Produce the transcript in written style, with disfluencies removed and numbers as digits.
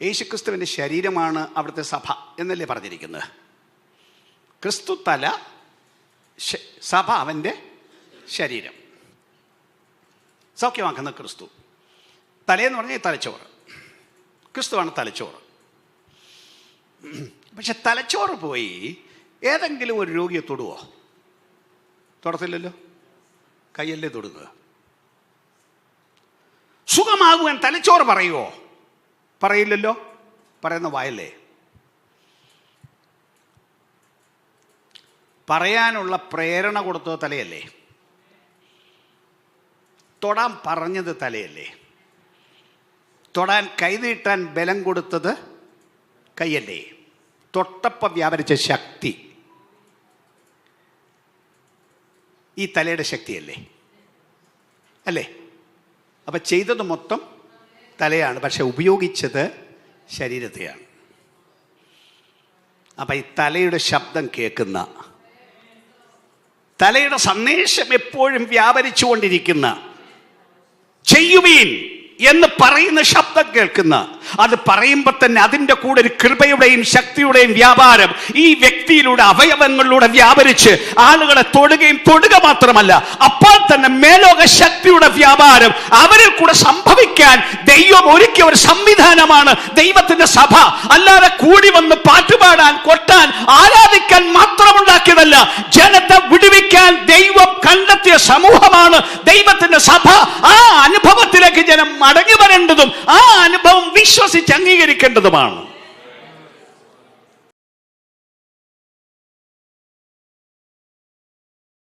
യേശുക്രിസ്തുവിൻ്റെ ശരീരമാണ് അവിടുത്തെ സഭ എന്നല്ലേ പറഞ്ഞിരിക്കുന്നത്. ക്രിസ്തു തല, സഭ അവൻ്റെ ശരീരം. സൗഖ്യമാക്കുന്ന ക്രിസ്തു. തലയെന്ന് പറഞ്ഞാൽ തലച്ചോറ്. ക്രിസ്തുവാണ് തലച്ചോറ്. പക്ഷെ തലച്ചോറ് പോയി ഏതെങ്കിലും ഒരു രോഗിയെ തൊടുവോ? തൊടത്തില്ലല്ലോ. കയ്യല്ലേ തൊടുക. സുഖമാകുവാൻ തലച്ചോറ് പറയുമോ? പറയില്ലല്ലോ. പറയുന്ന വായല്ലേ. പറയാനുള്ള പ്രേരണ കൊടുത്തത് തലയല്ലേ. തൊടാൻ പറഞ്ഞത് തലയല്ലേ. തൊടാൻ കൈനീട്ടാൻ ബലം കൊടുത്തത് കൈയല്ലേ. തൊട്ടപ്പം വ്യാപരിച്ച ശക്തി ഈ തലയുടെ ശക്തിയല്ലേ അല്ലേ? അപ്പം ചെയ്തത് മൊത്തം തലയാണ്, പക്ഷെ ഉപയോഗിച്ചത് ശരീരത്തെയാണ്. അപ്പം ഈ തലയുടെ ശബ്ദം കേൾക്കുന്ന, തലയുടെ സന്ദേശം എപ്പോഴും വ്യാപരിച്ചു കൊണ്ടിരിക്കുന്ന, ചെയ്യുവീൻ എന്ന് പറയുന്ന ശബ്ദം കേൾക്കുന്ന, അത് പറയുമ്പോൾ തന്നെ അതിൻ്റെ കൂടെ ഒരു കൃപയുടെയും ശക്തിയുടെയും വ്യാപാരം ഈ വ്യക്തിയിലൂടെ, അവയവങ്ങളിലൂടെ വ്യാപരിച്ച് ആളുകളെ തൊടുക മാത്രമല്ല, അപ്പോൾ തന്നെ മേലോക ശക്തിയുടെ വ്യാപാരം അവരിൽ കൂടെ സംഭവിക്കാൻ ദൈവം ഒരുക്കിയ ഒരു സംവിധാനമാണ് ദൈവത്തിന്റെ സഭ. അല്ലാതെ കൂടി വന്ന് പാട്ടുപാടാൻ, കൊട്ടാൻ, ആരാധിക്കാൻ മാത്രമുണ്ടാക്കിയതല്ല. ജനത്തെ വിടുവിക്കാൻ ദൈവം കണ്ടെത്തിയ സമൂഹമാണ് ദൈവത്തിന്റെ സഭ. ആ അനുഭവത്തിലേക്ക് ജനം മടങ്ങി വരേണ്ടതും ആ അനുഭവം വിശ്വസിച്ച് അംഗീകരിക്കേണ്ടതുമാണ്.